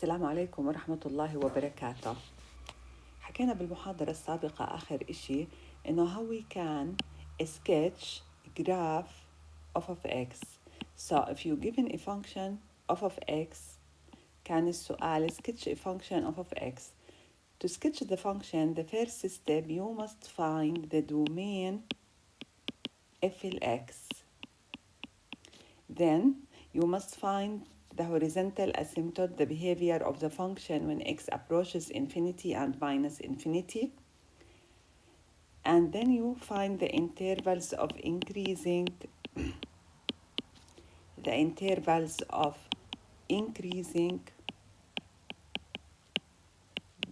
السلام عليكم ورحمة الله وبركاته. حكينا بالمحاضرة السابقة آخر إشي إنه how we can sketch graph of x. So if you given a function of x, كان السؤال sketch a function of x. To sketch the function, the first step you must find the domain f x. Then you must find the horizontal asymptote, the behavior of the function when x approaches infinity and minus infinity. And then you find the intervals of increasing,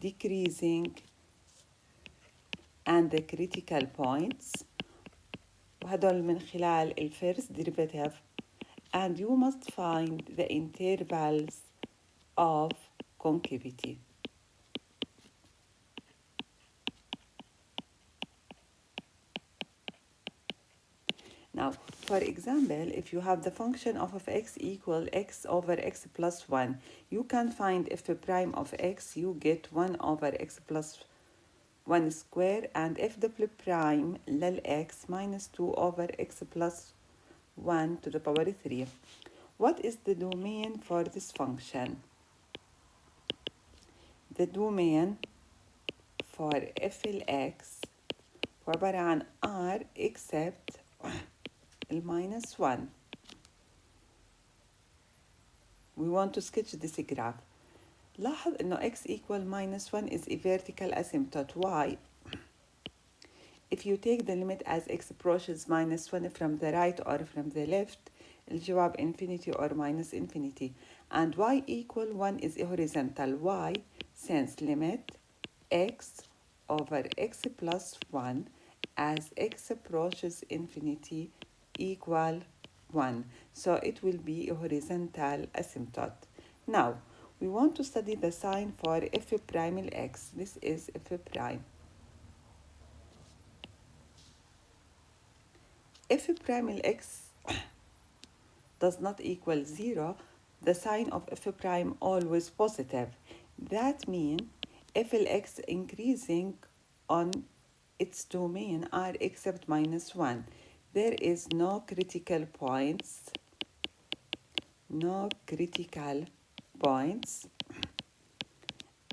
decreasing, and the critical points. وهدول من خلال the first derivative. And you must find the intervals of concavity. Now, for example, if you have the function of x equal x over x plus 1, you can find f prime of x, you get 1 over x plus 1 square, and f double prime lil x minus 2 over x plus 1 to the power 3. What is the domain for this function? The domain for f x هو عبارة عن r except minus 1. We want to sketch this graph. لاحظ إنه x equal minus 1 is a vertical asymptote. Why? If you take the limit as x approaches minus 1 from the right or from the left, الجواب infinity or minus infinity. And y equal 1 is a horizontal. Why? Since limit x over x plus 1 as x approaches infinity equal 1. So it will be a horizontal asymptote. Now, we want to study the sign for f prime x. This is f prime. F prime x does not equal 0. The sign of f prime always positive. That means f x increasing on its domain r except minus 1. There is no critical points,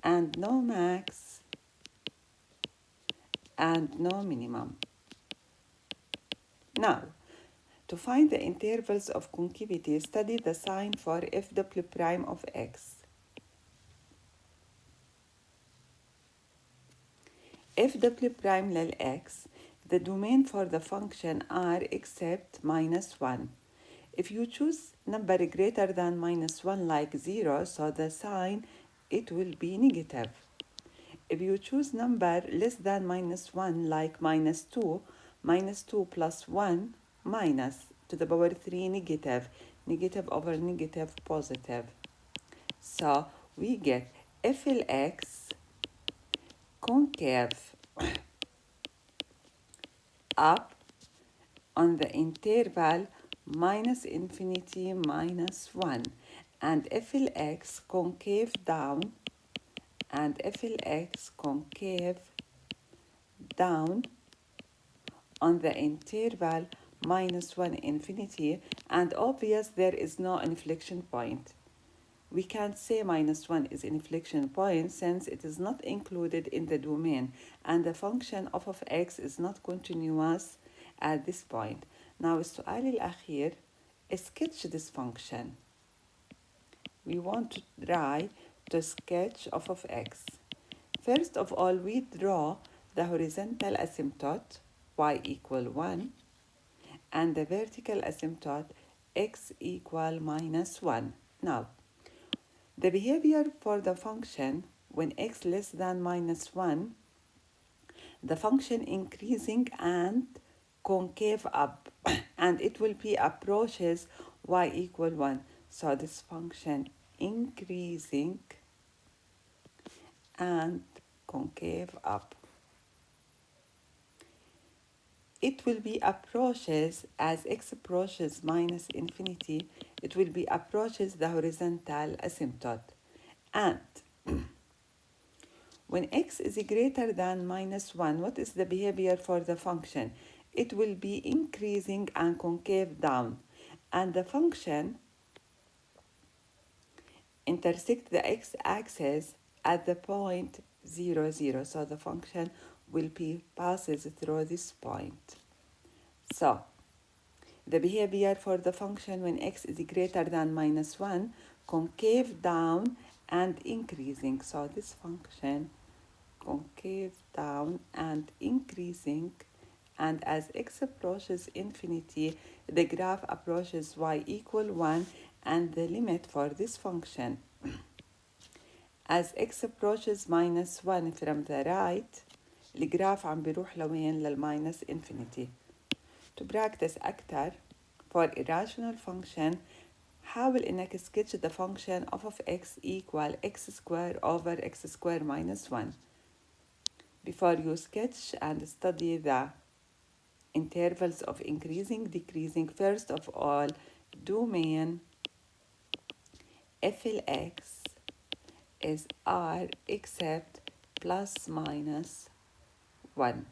and no max, and no minimum. Now, to find the intervals of concavity, study the sign for f double prime of x. F double prime lil x, the domain for the function r except minus 1. If you choose number greater than minus 1 like 0, so the sign, it will be negative. If you choose number less than minus 1 like minus 2 plus 1 minus to the power 3 negative, negative over negative positive. So we get f x concave up on the interval minus infinity minus 1, and f x concave down, and f x concave down on the interval minus 1 infinity, and obvious there is no inflection point. We can't say minus 1 is an inflection point since it is not included in the domain, and the function of x is not continuous at this point. Now السؤال الأخير, sketch this function. We want to try to sketch of x. First of all, we draw the horizontal asymptote y equal 1 and the vertical asymptote x equal minus 1. Now, the behavior for the function when x less than minus 1, the function increasing and concave up, and it will be approaches y equal 1. So this function increasing and concave up. It will be approaches as x approaches minus infinity, it will be approaches the horizontal asymptote. And when x is greater than minus 1, what is the behavior for the function? It will be increasing and concave down. And the function intersect the x-axis at the point 0, 0. So the function will be passes through this point. So the behavior for the function when x is greater than minus 1, concave down and increasing. So this function concave down and increasing, and as x approaches infinity, the graph approaches y equal 1 and the limit for this function. As x approaches minus 1 from the right, الجراف عم بيروح لوين؟ للماينس infinity. To practice أكتر for irrational function, حاول إنك sketch the function of x equal x square over x square minus 1. Before you sketch and study the intervals of increasing, decreasing, first of all, domain f x is r except plus minus 1.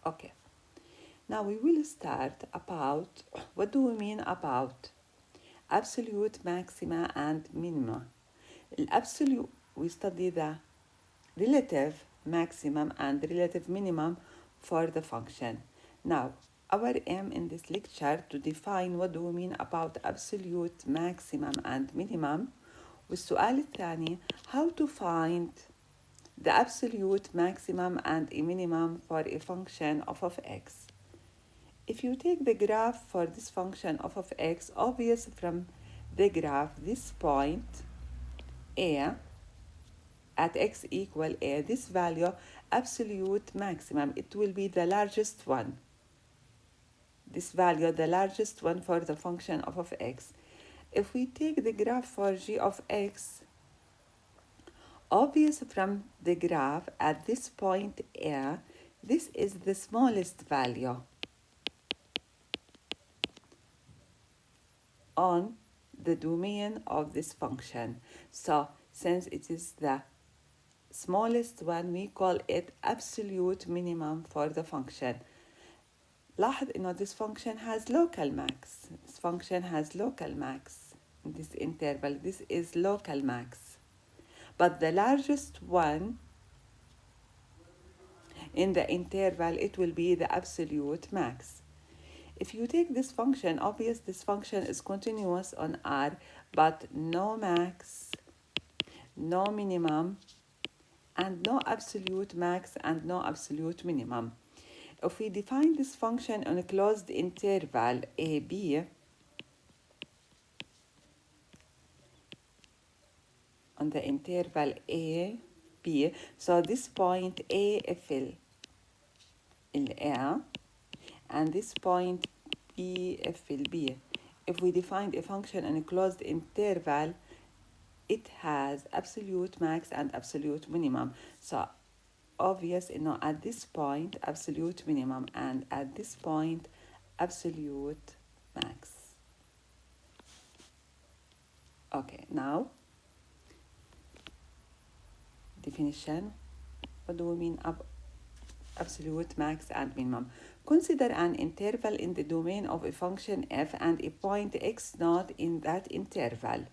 Okay. Now we will start about, what do we mean about absolute maxima and minima? Absolute, we study the relative maximum and relative minimum for the function. Now, our aim in this lecture to define what do we mean about absolute maximum and minimum. والسؤال الثاني, how to find the absolute maximum and a minimum for a function of x. If you take the graph for this function of x, obvious from the graph, this point a at x equal a, this value absolute maximum, it will be the largest one. This value, the largest one for the function of x. If we take the graph for g of x, obvious from the graph at this point a, this is the smallest value on the domain of this function. So since it is the smallest one, we call it absolute minimum for the function. لاحظ إنه this function has local max. This function has local max in this interval. This is local max. But the largest one in the interval, it will be the absolute max. If you take this function, obvious this function is continuous on R, but no max, no minimum, and no absolute max and no absolute minimum. If we define this function on a closed interval AB, on the interval AB, so this point A FL A, and this point B FL B. If we define a function on a closed interval, it has absolute max and absolute minimum. So obvious, at this point absolute minimum and at this point absolute max. Okay, now definition. What do we mean absolute max and minimum? Consider an interval in the domain of a function f and a point x naught in that interval.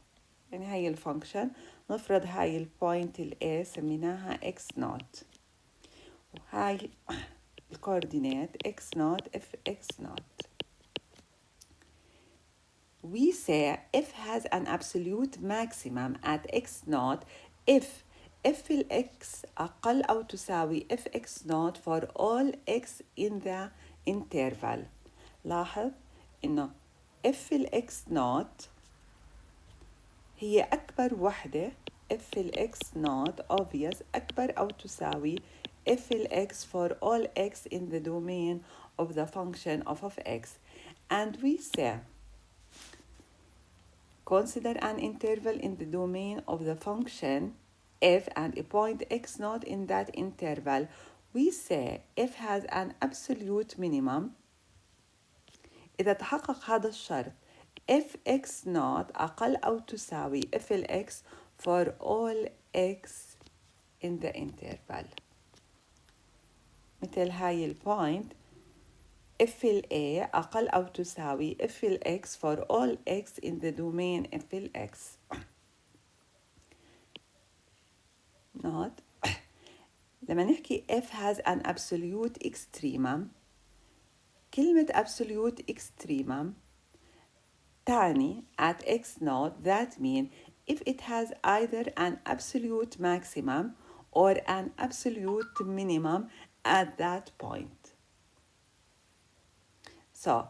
يعني هاي الفانكشن نفرض هاي البوينت A سميناها x naught، وهاي الكوردينات x naught f x naught. We say f has an absolute maximum at x naught if f x أقل أو تساوي f x naught for all x in the interval. لاحظ إنه f x naught هي أكبر وحدة f x naught obvious أكبر أو تساوي f x for all x in the domain of the function of x. And we say consider an interval in the domain of the function f and a point x naught in that interval. We say f has an absolute minimum إذا تحقق هذا الشرط. if x not أقل أو تساوي if x for all x in the interval. مثل هاي البوينت if A أقل أو تساوي if x for all x in the domain if x. not لما نحكي f has an absolute extremum، كلمة absolute extremum تعني at x naught that mean if it has either an absolute maximum or an absolute minimum at that point. So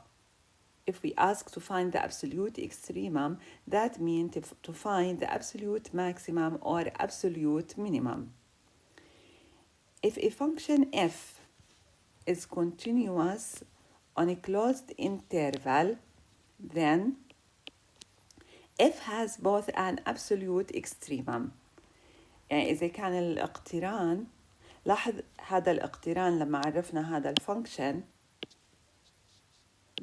if we ask to find the absolute extremum, that means to find the absolute maximum or absolute minimum. If a function f is continuous on a closed interval, then f has both an absolute extremum. يعني إذا كان الاقتران، لاحظ هذا الاقتران لما عرفنا هذا الفانكشن،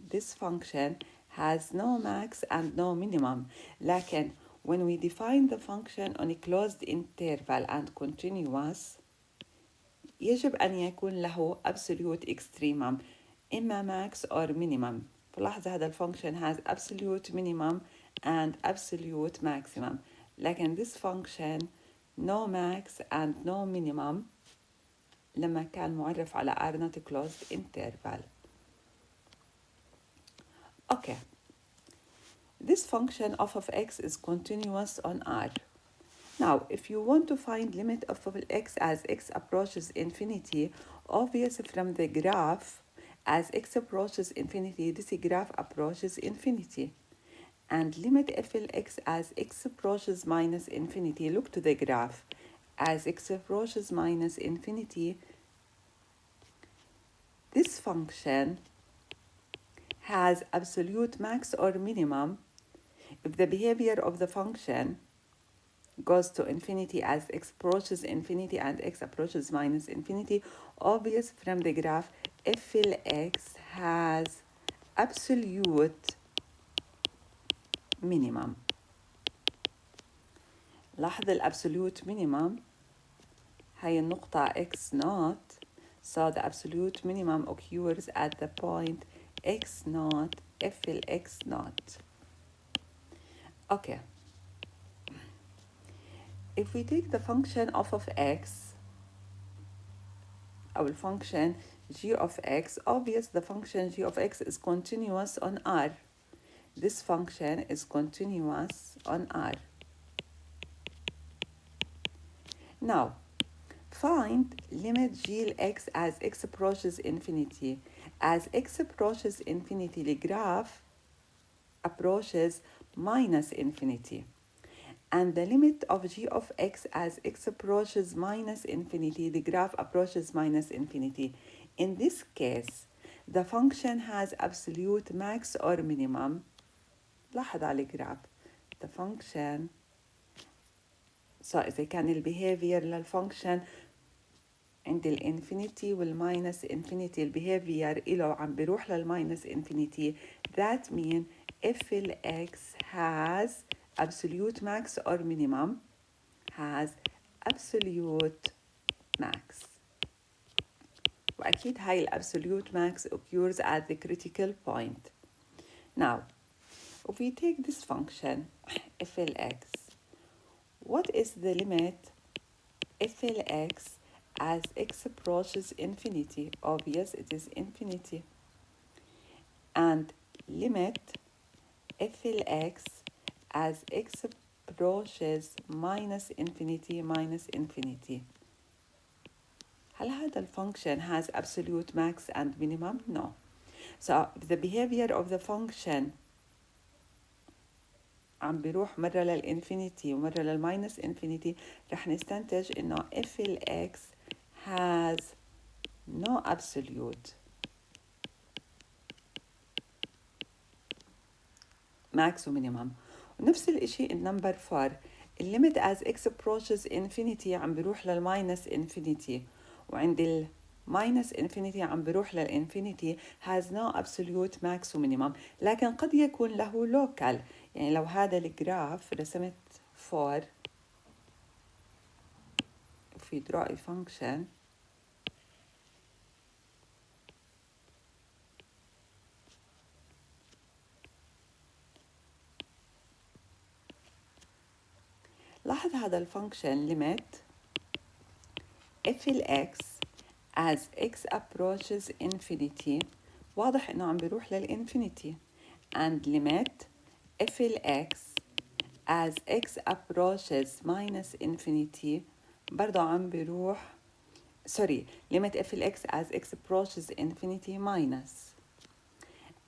this function has no max and no minimum. لكن when we define the function on a closed interval and continuous يجب أن يكون له absolute extremum إما max or minimum. فلاحظ هذا الفانكشن has absolute minimum and absolute maximum. لكن this function no max and no minimum لما كان معرف على R not a closed interval. Okay. This function f of x is continuous on R. Now, if you want to find limit of x as x approaches infinity, obvious from the graph, as x approaches infinity, this graph approaches infinity. And limit f x as x approaches minus infinity, look to the graph. As x approaches minus infinity, this function has absolute max or minimum if the behavior of the function goes to infinity as x approaches infinity and x approaches minus infinity. Obvious from the graph, f x has absolute minimum. لاحظ الابسوليوت minimum هي النقطة x naught, so the absolute minimum occurs at the point x naught f x naught. Okay. If we take the function f of x, our function g of x, obvious the function g of x is continuous on R. This function is continuous on R. Now, find limit g x as x approaches infinity. As x approaches infinity, the graph approaches minus infinity. And the limit of g of x as x approaches minus infinity, the graph approaches minus infinity. In this case, the function has absolute max or minimum. لاحظ على الجراف. The function so إذا كان البيهيفير للفانكشن عند الانفينيتي والماينس انفينيتي البيهيفير إله عم بيروح للماينس انفينيتي, that mean if x has absolute max or minimum, has absolute max. وأكيد هاي absolute max occurs at the critical point. Now, if we take this function f x, what is the limit f x as x approaches infinity? Obvious, it is infinity. And limit f x as x approaches minus infinity minus infinity. هل هذا الفانكشن has absolute max and minimum? No. So the behavior of the function عم بيروح مرة للإنفينيتي ومرة للماينس إنفينيتي, رح نستنتج إنه f x has no absolute max و minimum. ونفس الإشي النمبر 4, الليمت as x approaches infinity عم بيروح للماينس infinity, وعند minus infinity عم بروح للinfinity has no absolute max و minimum، لكن قد يكون له local. يعني لو هذا الجراف رسمت for في draw a function لاحظ هذا الفانكشن limit if x as x approaches infinity، واضح انه عم بيروح للinfinity، and limit if x as x approaches minus infinity برضو عم بيروح limit f x as x approaches infinity minus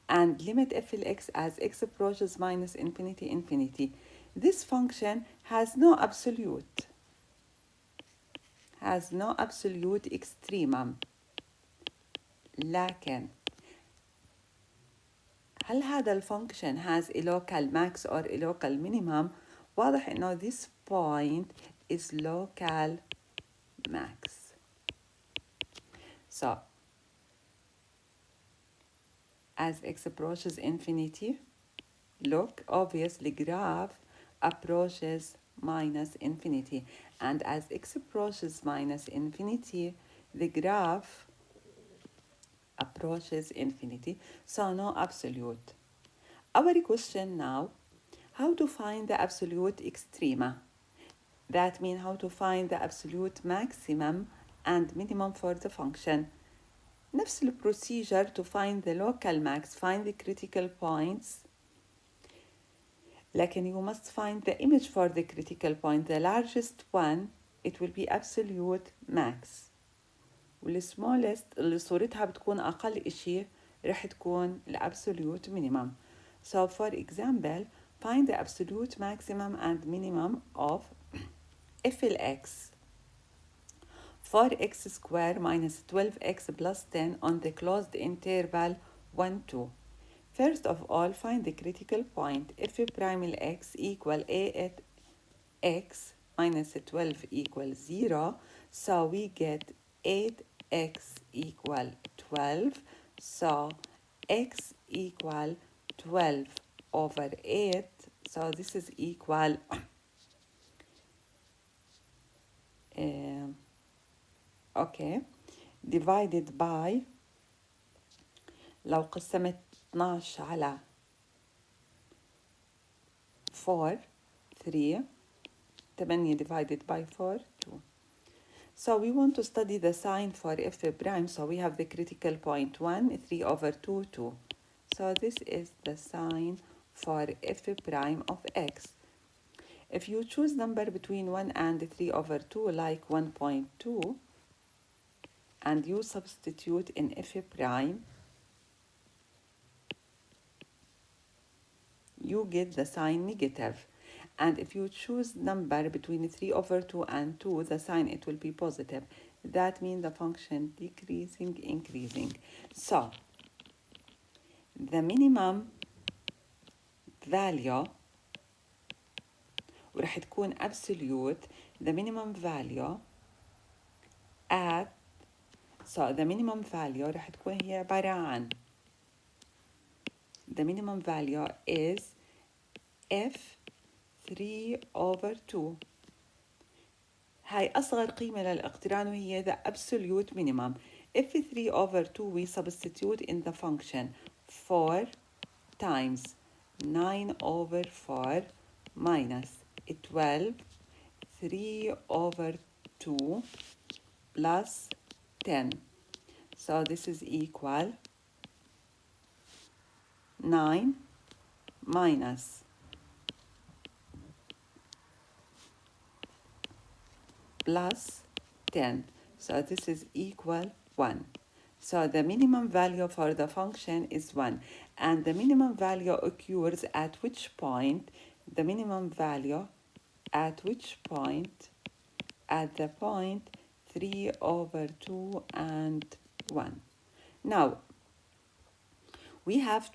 and limit f x as x approaches minus infinity. This function has no absolute extremum. لكن هل هذا الفانكشن has a local max or a local minimum؟ واضح انه this point is local max. So as x approaches infinity, look, obviously graph approaches minus infinity, and as x approaches minus infinity, the graph approaches infinity, so no absolute. Our question now, how to find the absolute extrema? That means how to find the absolute maximum and minimum for the function. نفس procedure to find the local max, find the critical points. لكن you must find the image for the critical point. The largest one, it will be absolute max. والsmallest اللي صورتها بتكون أقل إشي رح تكون absolute minimum. So for example, find the absolute maximum and minimum of f(x) for x squared minus 12x plus 10 on the closed interval 1, 2. First of all, find the critical point. F prime x equal a at x minus 12 equals 0. So we get 8x equal 12. So x equal 12 over 8. So this is equal divided by، لو قسمت 12 على 4 3 8 divided by 4 2. So we want to study the sign for f prime, so we have the critical point 1 3 over 2 2. So this is the sign for f prime of x. If you choose number between 1 and 3 over 2 like 1.2 and you substitute in f prime, you get the sign negative. And if you choose number between 3 over 2 and 2, the sign it will be positive. That means the function decreasing, increasing. So the minimum value ورح تكون absolute, the minimum value at, so the minimum value رح تكون هي عبارة عن, the minimum value is f 3 over 2. هاي أصغر قيمة للاقتران وهي the absolute minimum. If 3 over 2 we substitute in the function 4 times 9 over 4 minus 12 3 over 2 plus 10. So this is equal 9 minus plus 10. So this is equal 1. So the minimum value for the function is 1. And the minimum value occurs at which point? The minimum value at which point? At the point 3 over 2 and 1. Now, we have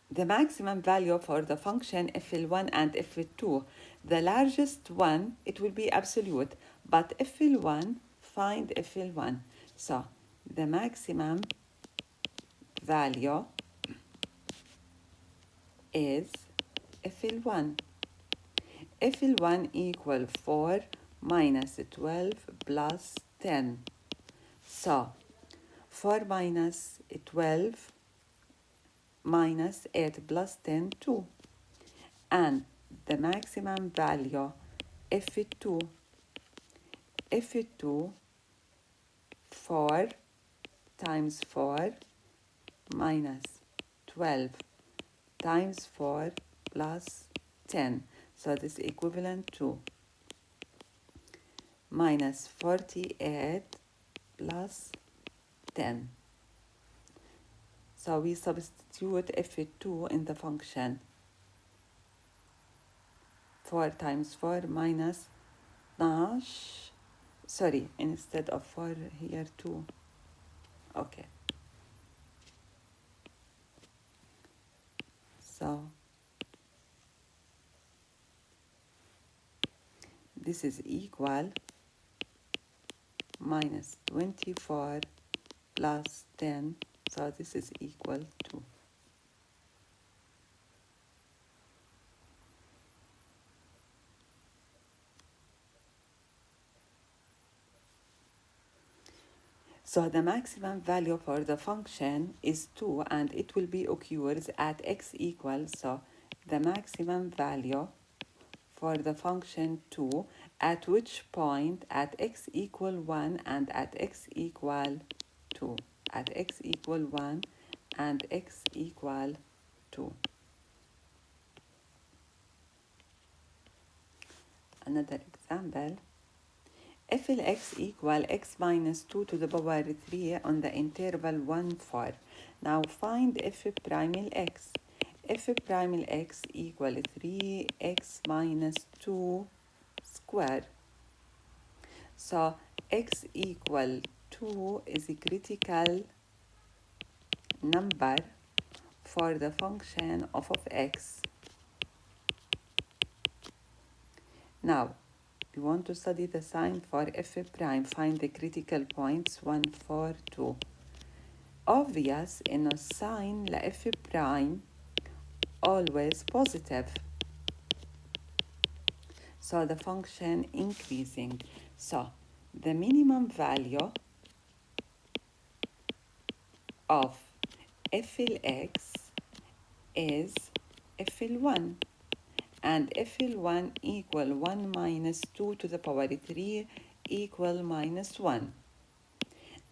the maximum value for the function fl1 and fl2. The largest one, it will be absolute. But fl1, find fl1. So the maximum value is FL1. FL1 equal 4 minus 12 plus 10. So 4 minus 12 minus 8 plus 10, 2. And the maximum value F2, 4 times 4 minus 12 times 4 plus 10. So this is equivalent to minus 48 plus 10. So we substitute F2 in the function. 4 times 4 minus 12. Sorry, instead of 4 here 2. Okay. So this is equal minus 24 plus 10. So this is equal to so the maximum value for the function is 2 and it will be occurs at x equals, so the maximum value for the function 2 at which point at x equal 1 and at x equal 2, at x equal 1 and x equal 2. Another example, if x equal x minus 2 to the power 3 on the interval 1, 4. Now find f prime x. F prime x equal 3x minus 2 square. So x equal 2 is a critical number for the function of x. Now we want to study the sign for f prime. Find the critical points 1, 4, 2. Obvious إنه الساين ل f prime always positive. So the function increasing. So the minimum value of FLX is FL1. And FL1 equal 1 minus 2 to the power 3 equal minus 1.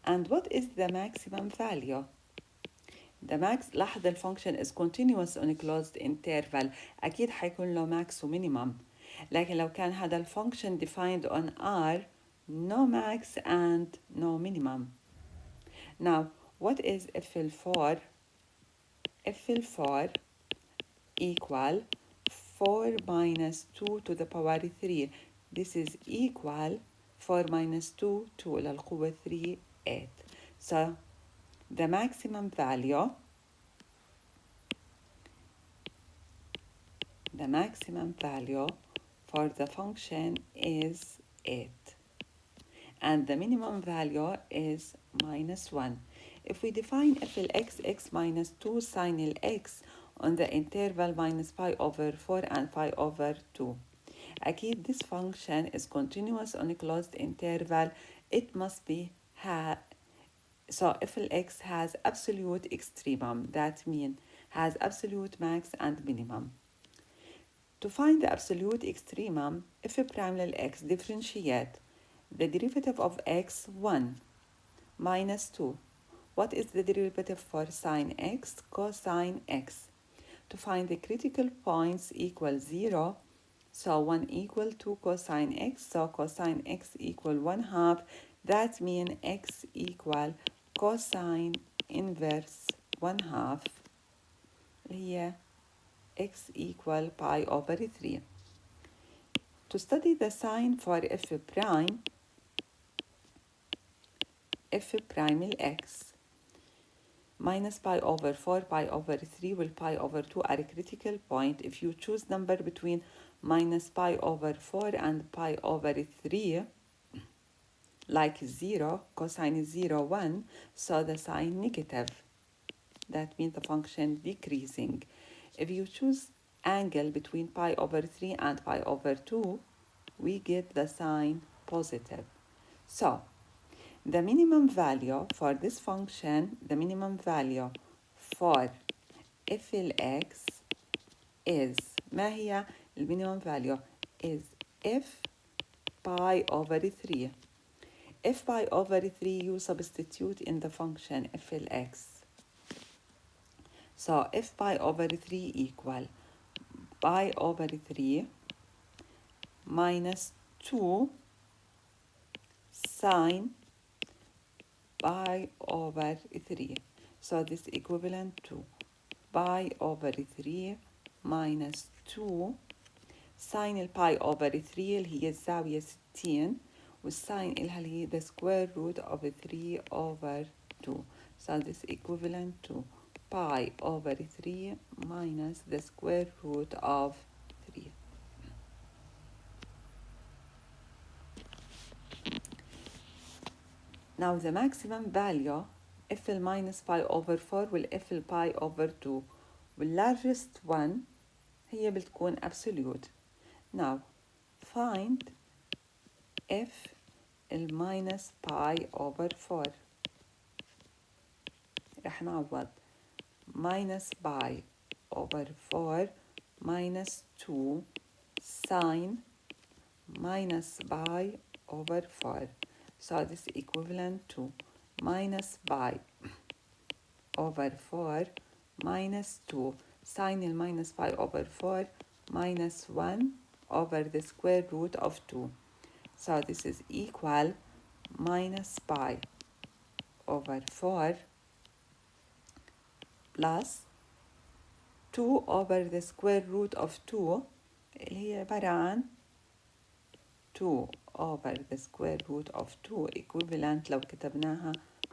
And what is the maximum value? The max لاحظ الفانكشن is continuous on a closed interval. أكيد حيكون له max و minimum. لكن لو كان هذا الفانكشن defined on R, no max and no minimum. Now, what is FL4? FL4 equal 4 minus 2 to the power 3. This is equal 4 minus 2, 2 للقوة 3, 8. So, the maximum value for the function is 8. And the minimum value is minus 1. If we define FLX x minus 2 sin x on the interval minus pi over 4 and pi over 2. أكيد this function is continuous on a closed interval. It must be so FLX has absolute extremum. That means has absolute max and minimum. To find the absolute extremum, f prime للx differentiate the derivative of x 1 minus 2. What is the derivative for sine x? Cosine x. To find the critical points equal 0, so 1 equal 2 cosine x, so cosine x equal 1/2. That means x equal cosine inverse 1/2 here x equal pi over 3. To study the sign for f prime x minus pi over 4, pi over 3 will pi over 2 are a critical point. If you choose number between minus pi over 4 and pi over 3, like 0, cosine 0, 1, so the sign negative. That means the function decreasing. If you choose angle between pi over 3 and pi over 2, we get the sign positive. So, the minimum value for this function, the minimum value for f x is, ما هي minimum value is f pi over 3. F pi over 3 you substitute in the function f x. So f pi over 3 equal pi over 3 minus 2 sine pi over 3. So this equivalent to pi over 3 minus 2 ساين الباي over 3 اللي هي الزاوية 60 والساين إلها اللي هي the square root of 3 over 2. So this equivalent to pi over 3 minus the square root of 3. Now the maximum value f minus pi over 4 will f pi over 2 وال largest one هي بتكون absolute. Now find f minus pi over 4. رح نعوض minus pi over 4 minus 2 sine minus pi over 4. So this is equivalent to minus pi over 4 minus 2 sine minus pi over 4 minus 1 over the square root of 2. So this is equal minus pi over 4 plus 2 over the square root of 2 اللي هي عبارة عن 2 over the square root of 2 equivalent لو كتبناها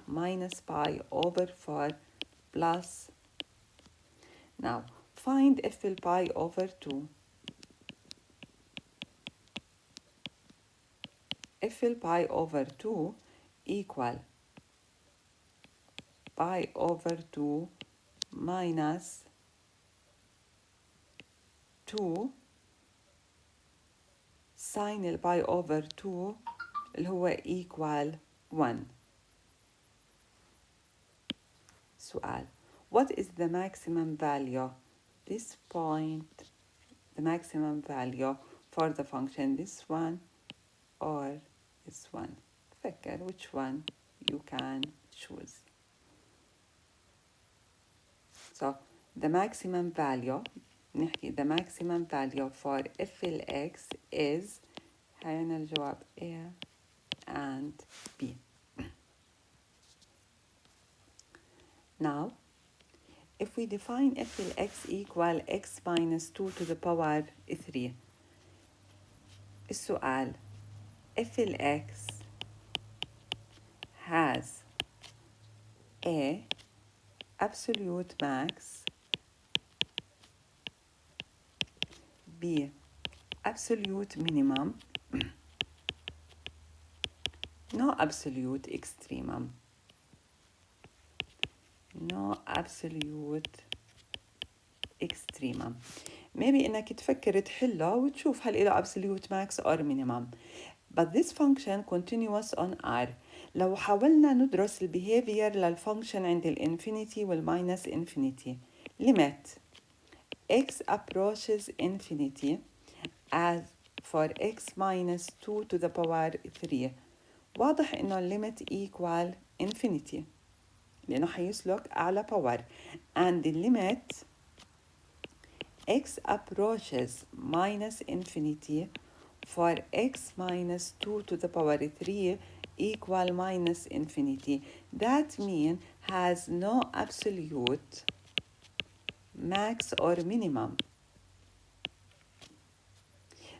minus pi over 4 plus. Now find f pi over 2. f pi over 2 equal pi over 2 minus 2 sine pi over 2 اللي هو equal 1. سؤال: what is the maximum value? This point, the maximum value for the function, this one or this one. فكر which one you can choose. So the maximum value نحكي the maximum value for f x is هينا الجواب A and B. Now if we define f x equal x minus 2 to the power 3. السؤال: f x has A absolute max, B absolute minimum, no absolute extremum. No absolute extremum. maybe إنك تفكر تحله وتشوف هل إله absolute max or minimum. But this function continuous on R. لو حاولنا ندرس البيهيفير للفانكشن عند الانفينيتي والماينس انفينيتي. limit x approaches infinity as for x minus 2 to the power 3. واضح إنه limit equal infinity لأنه حيسلك أعلى power, and the limit x approaches minus infinity for x minus 2 to the power 3 equal minus infinity. That means has no absolute max or minimum.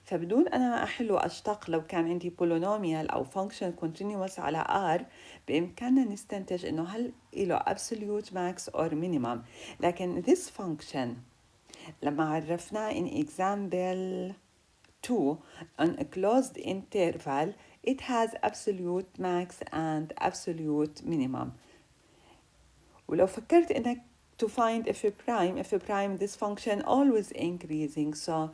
فبدون أنا ما أحل وأشتق لو كان عندي polynomial أو function continuous على R بإمكاننا نستنتج إنه هل له absolute max or minimum. لكن this function لما عرفناه in example 2 on a closed interval, it has absolute max and absolute minimum. ولو فكرت إنك to find f prime, this function always increasing, so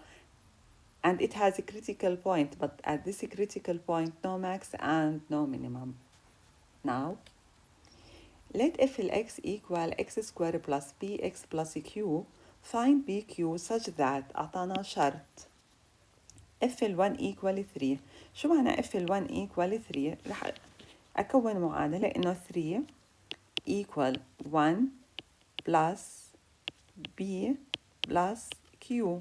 and it has a critical point, but at this critical point no max and no minimum. Now let f(x) equal x square plus bx plus q. Find bq such that أعطانا شرط f1 equal 3. شو معنى f1 equal 3؟ رح أكون معادلة إنه 3 equal 1 plus b plus q.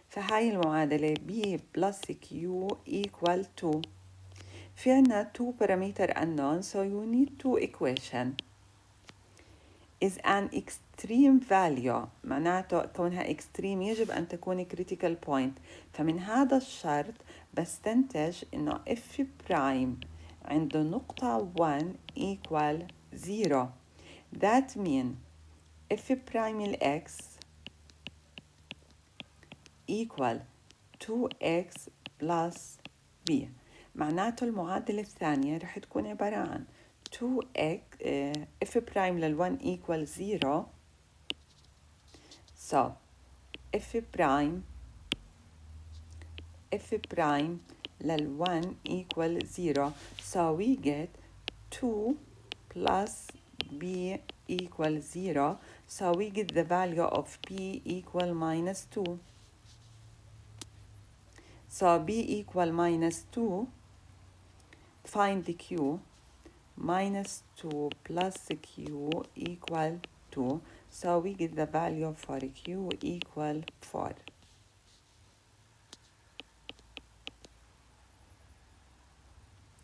فهاي المعادلة b plus q equal 2. في عنا 2 parameter unknown, so you need 2 equation. is an extreme value، معناته كونها extreme يجب أن تكون critical point. فمن هذا الشرط بستنتج إنه f prime عند نقطة 1 equal 0. That means f prime x equal 2x plus b. معناته المعادلة الثانية رح تكون عبارة عن 2x f prime لل1 equal 0. So f prime لل1 equal 0. So we get 2 plus b equal 0. So we get the value of b equal minus 2. So b equal minus 2. Find the q. Minus 2 plus q equal 2. So we get the value for q equal 4.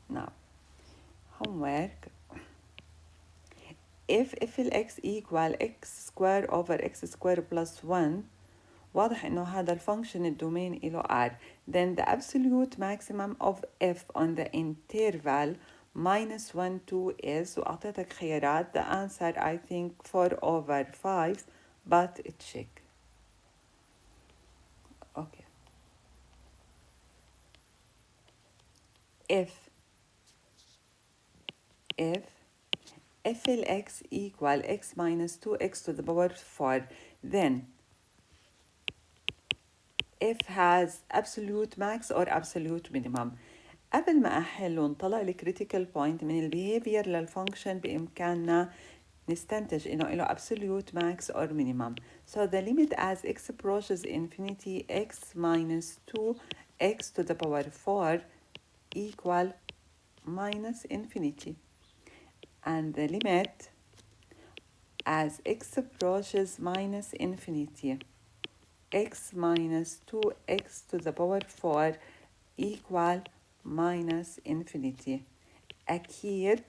Now, homework. If f(x) equal x square over x square plus 1, واضح إنه هذا الفانكشن الدومين إله r, then the absolute maximum of f on the interval minus 1 2 is, وأعطيتك خيارات. The answer I think 4 over 5, but check. Okay. If f(x) equal x minus 2x to the power 4, then f has absolute max or absolute minimum. قبل ما أحل ونطلع الكريتيكال بوينت من البيهيفير للفانكشن بإمكاننا نستنتج إنه له absolute max or minimum. So the limit as x approaches infinity, x minus 2x to the power 4 equal minus infinity. And the limit as x approaches minus infinity, x minus 2x to the power 4 equal minus infinity. أكيد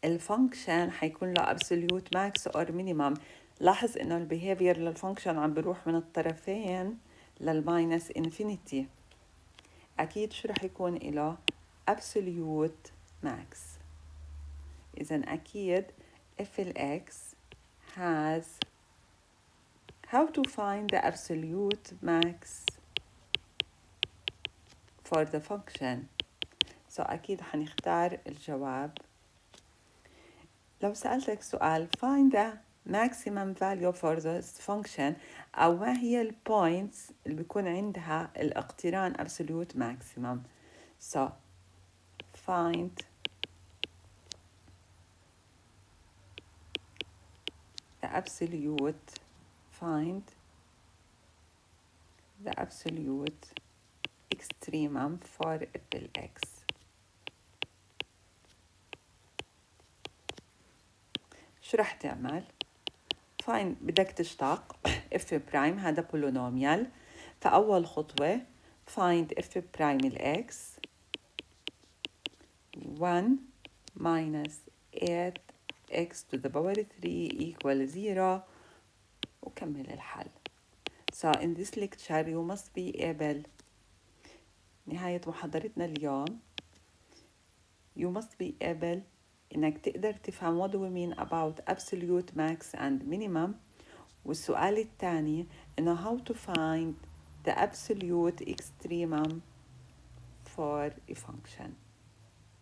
الفانكشن حيكون له absolute max or minimum. لاحظ إنه البيهيفير للفانكشن عم بروح من الطرفين للماينس infinity. أكيد شو رح يكون له absolute max. إذن أكيد f(x) has how to find the absolute max for the function. So أكيد حنختار الجواب. لو سألتك سؤال find the maximum value for this function، أو ما هي البوينتس اللي بيكون عندها الاقتران absolute maximum. So find the absolute extremum for f(x). شو رح تعمل؟ find بدك تشتق f prime، هذا بولينوميال. فأول خطوة find f prime x 1 minus 8x to the power 3 equal 0 وكمل الحل. So in this lecture you must be able، نهاية محاضرتنا اليوم، you must be able إنك تقدر تفهم what do we mean about absolute max and minimum. والسؤال الثاني إنه how to find the absolute extremum for a function.